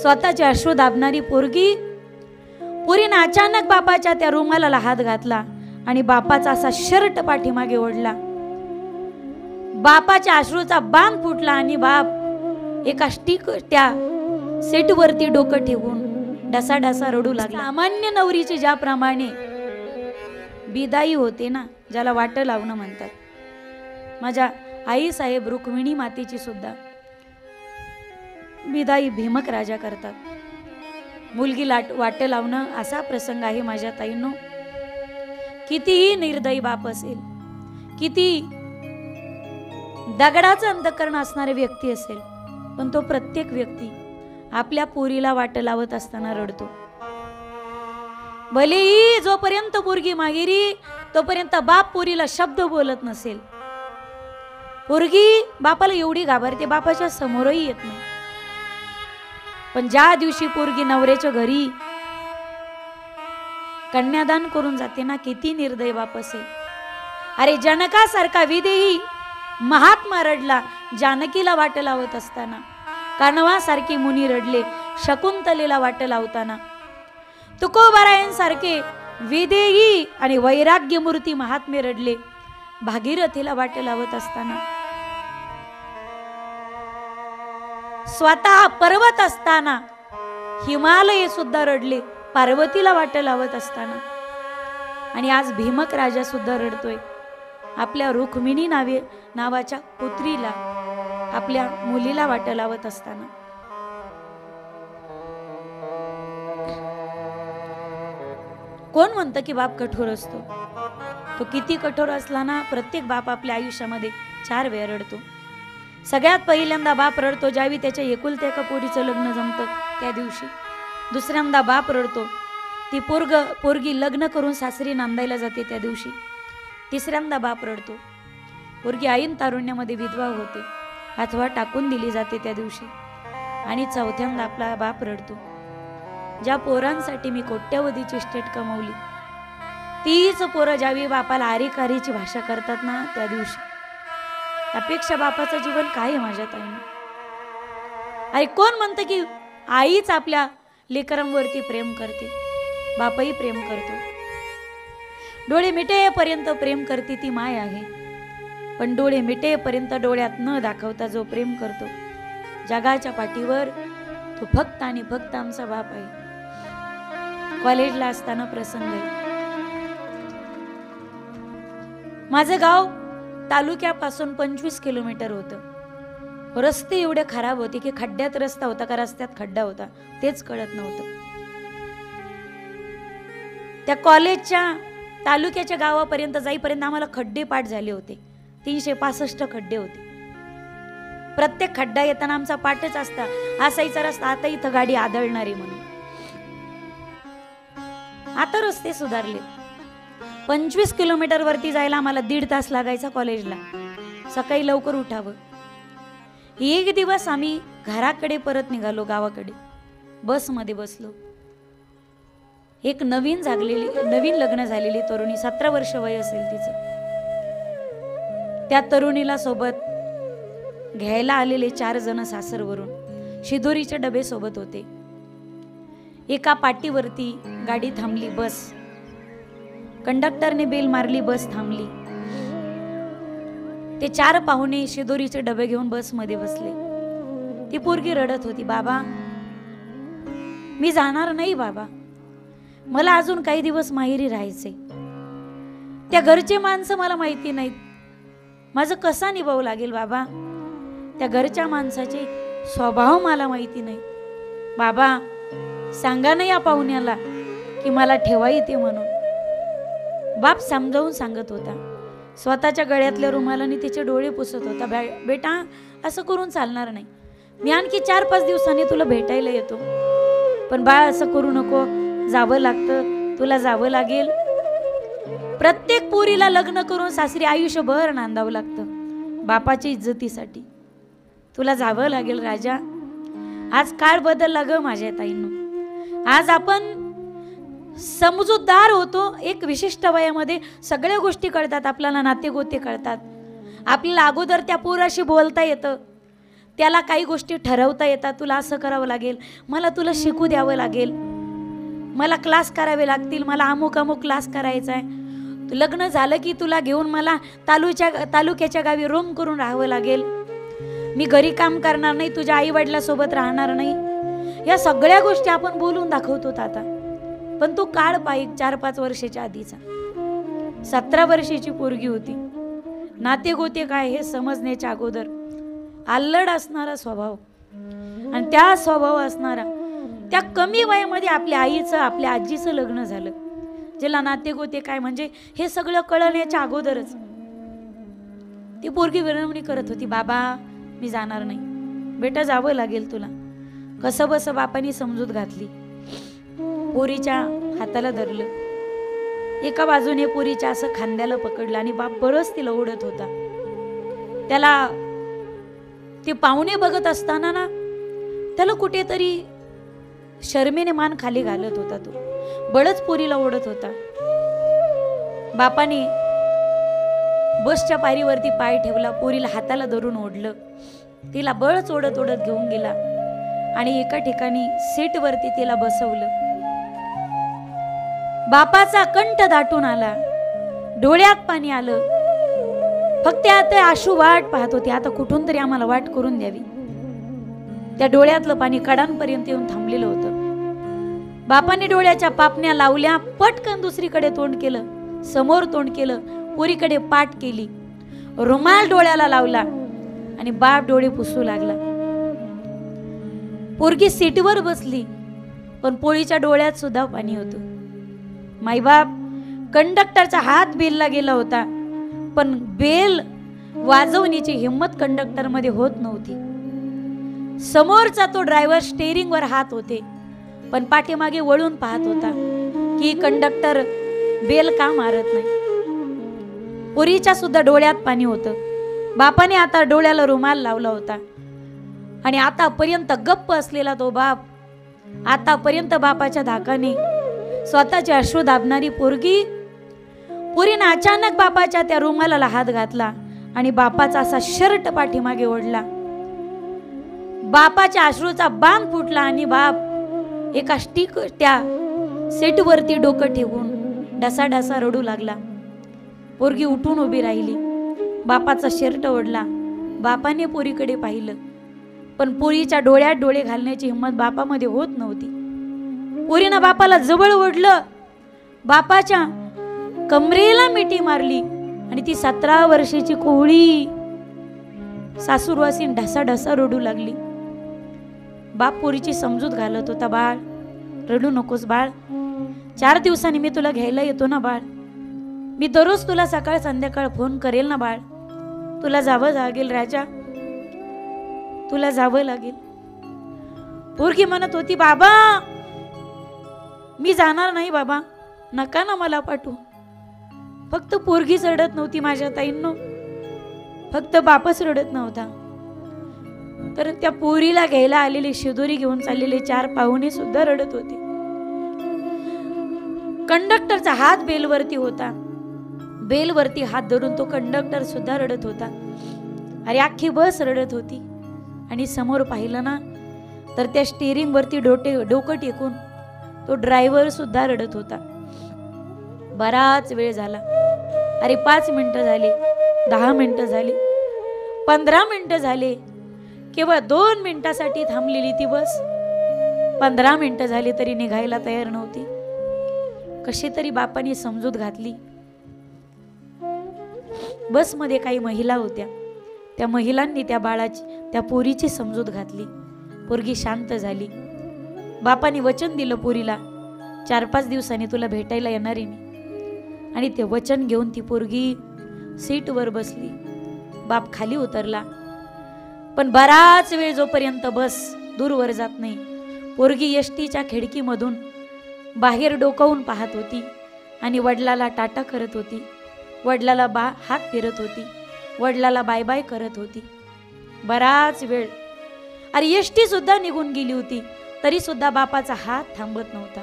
स्वतःचे अश्रू दाबणारी पोरगी, पुरीने अचानक बापाच्या त्या रुमालाला हात घातला आणि बापाचा असा शर्ट पाठीमागे ओढला. बापाच्या अश्रूचा बांध फुटला आणि बाप एका त्या सीटवरती डोकं ठेवून डसाडसा रडू लागला. सामान्य नवरीची ज्याप्रमाणे बिदाई होते ना, ज्याला वाट लावणं म्हणतात, माझ्या आई साहेब रुक्मिणी मातेची सुद्धा बिदाई भीमक राजा करतात. मुलगी वाट लावणं असा प्रसंग आहे माझ्या ताईंनो. कितीही निर्दयी बाप असेल, किती दगडाचं अंतःकरण असणारे व्यक्ती असेल, पण तो प्रत्येक व्यक्ती आपल्या पोरीला वाट लावत असताना रडतो. भलेही जोपर्यंत पोरगी माहेरी तोपर्यंत बाप पोरीला शब्द बोलत नसेल. पोरगी बापाला एवढी घाबरते, बापाच्या समोरही येत नाही. पण ज्या दिवशी पोरगी नवऱ्याच्या घरी कन्यादान करून जाते ना, किती निर्दय बाप असेल. अरे जनकासारखा विदेही महात्मा रडला जानकीला वाट लावत असताना, कानवासारखे मुनी रडले शकुंतलेला वाट लावताना, तुकोबारायांसारखे विदेही आणि वैराग्यमूर्ती महात्मे रडले भागीरथीला वाट लावत असताना, स्वतः पर्वत असताना हिमालय सुद्धा रडले पार्वतीला वाट लावत असताना. आणि आज भीमक राजा सुद्धा रडतोय आपल्या रुक्मिणी नावाच्या पुत्रीला, आपल्या मुलीला वाट लावत असताना. कोण म्हणतं की बाप कठोर असतो? तो किती कठोर असला ना, प्रत्येक बाप आपल्या आयुष्यामध्ये 4 वेळा रडतो. सगळ्यात पहिल्यांदा बाप रडतो ज्यावेळी त्याच्या एकुलत्या एका पोरीचं लग्न जमतं त्या दिवशी. दुसऱ्यांदा बाप रडतो ती पोरगी लग्न करून सासरी नांदायला जाते त्या दिवशी. तिसऱ्यांदा बाप रडतो पोरगी ऐन तारुण्यामध्ये विधवा होते, अथवा टाकून दिली जाते त्या दिवशी. आणि चौथ्यांदा आपला बाप रडतो ज्या पोरांसाठी मी कोट्यावधीची स्टेट कमवली, तीच पोरं ज्यावेळी बापाला आरीकारीची भाषा करतात ना त्या दिवशी. अपेक्षा बापाचं जीवन काय आहे माझ्या ताईने? अरे कोण म्हणतं की आईच आपल्या लेकरांवरती प्रेम करते? बापही प्रेम करतो, डोळे मिटेपर्यंत प्रेम करते ती माय आहे. पण डोळे मिटेपर्यंत डोळ्यात न दाखवता जो प्रेम करतो जगाच्या पाठीवर, तो फक्त आणि फक्त आमचा बाप आहे. कॉलेजला असताना प्रसंग आहे. माझं गाव तालुक्यापासून 25 किलोमीटर होतं. रस्ते एवढे खराब होते की खड्ड्यात रस्ता होता का रस्त्यात खड्डा होता तेच कळत नव्हतं. त्या कॉलेजच्या तालुक्याच्या गावापर्यंत जाईपर्यंत आम्हाला खड्डे पाठ झाले होते. 365 खड्डे होते. प्रत्येक खड्डा येताना आमचा पाठच असता असायचा रस्ता, आता इथं गाडी आदळणारी म्हणून. आता रस्ते सुधारले. 25 किलोमीटर वरती जायला आम्हाला 1.5 तास लागायचा कॉलेजला. सकाळी लवकर उठावं. एक दिवस आम्ही घराकडे परत निघालो, गावाकडे बसमध्ये बसलो. एक नवीन लग्न झालेली तरुणी, 17 वर्ष वय असेल तिचं. त्या तरुणीला सोबत घ्यायला आलेले 4 जण सासरवरून शिदोरीचे डबे सोबत होते. एका पाटीवरती गाडी थांबली, बस. कंडक्टरने बेल मारली, बस थांबली. ते 4 पाहुणे शिदोरीचे डबे घेऊन बस मध्ये बसले. ती पोरगी रडत होती, बाबा मी जाणार नाही बाबा, मला अजून काही दिवस माहेरी राहायचे. त्या घरचे माणसं मला माहिती नाहीत, माझं कसा निभावं लागेल बाबा. त्या घरच्या माणसाचे स्वभाव मला माहिती नाही. बाबा सांगा ना या पाहुण्याला की मला ठेवा येते म्हणून. बाप समजावून सांगत होता. स्वतःच्या गळ्यातल्या रुमालाने तिचे डोळे पुसत होता. बेटा असं करून चालणार नाही, मी आणखी 4-5 दिवसांनी तुला भेटायला येतो, पण बाळ असं करू नको, जावं लागतं, तुला जावं लागेल. प्रत्येक पोरीला लग्न करून सासरी आयुष्यभर नांदावं लागतं बापाच्या इज्जतीसाठी. तुला जावं लागेल राजा. आज काळ बदलला ग माझ्या ताईंनो. आज आपण समजूतदार होतो. एक विशिष्ट वयामध्ये सगळ्या गोष्टी कळतात आपल्याला, नातेगोते कळतात आपल्याला. अगोदर त्या पोराशी बोलता येतं, त्याला काही गोष्टी ठरवता येतात, तुला असं करावं लागेल, मला तुला शिकू द्यावं लागेल, मला क्लास करावे लागतील, मला अमुक अमुक क्लास करायचा आहे, लग्न झालं की तुला घेऊन मला तालुक्याच्या गावी रूम करून राहावं लागेल, मी घरी काम करणार नाही, तुझ्या आई वडिलांसोबत राहणार नाही, या सगळ्या गोष्टी आपण बोलून दाखवतो आता. पण तो काळ पाहिजे 4-5 वर्षाच्या आधीचा. 17 वर्षाची पोरगी होती. नाते गोते काय हे समजण्याच्या अगोदर अल्लड असणारा स्वभाव आणि त्या स्वभाव असणारा त्या कमी वयामध्ये आपल्या आईचं आपल्या आजीचं लग्न झालं. ज्याला नाते गोते काय म्हणजे हे सगळं कळण्याच्या अगोदरच ती पोरगी विनवणी करत होती, बाबा मी जाणार नाही, बेटा जावं लागेल तुला. कसं बस बापानी समजूत घातली, पोरीच्या हाताला धरलं, एका बाजूने पोरीच्या असं खांद्याला पकडलं आणि बाप बरंच तिला ओढत होता. त्याला ते पाहुणे बघत असताना ना त्याला कुठेतरी शर्मेने मान खाली घालत होता, तो बळच पोरीला ओढत होता. बापाने बसच्या पायरीवरती पाय ठेवला, पोरीला हाताला धरून ओढलं, तिला बळच ओढत ओढत घेऊन गेला आणि एका ठिकाणी सीटवरती तिला बसवलं. बापाचा कंठ दाटून आला, डोळ्यात पाणी आलं. फक्त आता आशू वाट पाहत होती, आता कुठून तरी आम्हाला वाट करून द्यावी. त्या डोळ्यातलं पाणी कडांपर्यंत येऊन थांबलेलं होतं. बापाने डोळ्याच्या पापण्या लावल्या, पटकन दुसरीकडे तोंड केलं, समोर तोंड केलं, पोरीकडे पाठ केली, रुमाल डोळ्याला लावला आणि बाप डोळे पुसू लागला. पोरगी सीटवर बसली, पण पोळीच्या डोळ्यात सुद्धा पाणी होतं. माईबाप कंडक्टरचा हात बेलला गेला होता, पण बेल वाजवण्याची हिम्मत कंडक्टर मध्ये होत नव्हती. समोरचा तो ड्रायव्हर स्टेअरिंग वर हात होते, पण पाठीमागे वळून पाहत होता की कंडक्टर बेल का मारत नाही. पोरीच्या सुद्धा डोळ्यात पाणी होतं. बापाने आता डोळ्याला रुमाल लावला होता आणि आतापर्यंत गप्प असलेला तो बाप, आतापर्यंत बापाच्या धाकाने स्वतःचे अश्रू दाबणारी पोरीने अचानक बापाच्या त्या रुमालाला हात घातला आणि बापाचा असा शर्ट पाठीमागे ओढला. बापाच्या अश्रूचा बांध फुटला आणि बाप एका त्या सीटवरती डोकं ठेवून ढसाढसा रडू लागला. पोरगी उठून उभी राहिली, बापाचा शर्ट ओढला. बापाने पोरीकडे पाहिलं, पण पोरीच्या डोळ्यात डोळे घालण्याची हिंमत बापामध्ये होत नव्हती. पोरीनं बापाला जवळ ओढलं, बापाच्या कमरेला मिठी मारली आणि ती 17 वर्षाची कोवळी सासूरवासीन ढसाढसा रडू लागली. बाप पोरीची समजूत घालत होता, बाळ रडू नकोस बाळ, 4 दिवसांनी मी तुला घ्यायला येतो ना बाळ, मी दररोज तुला सकाळ संध्याकाळ फोन करेल ना बाळ, तुला जावं लागेल राजा, तुला जावं लागेल. पोरगी म्हणत होती, बाबा मी जाणार नाही बाबा, नका ना मला पाठवू. फक्त पोरगीच रडत नव्हती माझ्या ताईंनो, फक्त बापच रडत नव्हता, तर त्या पोरीला घ्यायला आलेले शिदोरी घेऊन चाललेले 4 पाहुणे सुद्धा रडत होते. कंडक्टरचा हात बेलवरती होता, बेलवरती हात धरून तो कंडक्टर सुद्धा रडत होता. अरे अख्खी बस रडत होती. आणि समोर पाहिलं ना तर त्या स्टीअरिंग वरती डोकं टेकून तो ड्रायव्हर सुद्धा रडत होता. बराच वेळ झाला. अरे 5 मिनिटं झाले, 10 मिनिटं झाली, 15 मिनिटं झाले, केवळ 2 मिनिटासाठी थांबलेली ती बस 15 मिनिटं झाली तरी निघायला तयार नव्हती. कशी तरी बापाने समजूत घातली. बसमध्ये काही महिला होत्या, त्या महिलांनी त्या पोरीची समजूत घातली. पोरगी शांत झाली. बापाने वचन दिलं पोरीला, 4-5 दिवसांनी तुला भेटायला येणार आहे मी. आणि ते वचन घेऊन ती पोरगी सीटवर बसली. बाप खाली उतरला. पण बराच वेळ जोपर्यंत बस दूरवर जात नाही, पोरगी एसटीच्या खिडकीमधून बाहेर डोकावून पाहत होती आणि वडिलाला टाटा करत होती, वडिलाला हात फिरत होती, वडिलाला बाय बाय करत होती. बराच वेळ. अरे एसटी सुद्धा निघून गेली होती, तरी सुद्धा बापाचा हात थांबत नव्हता.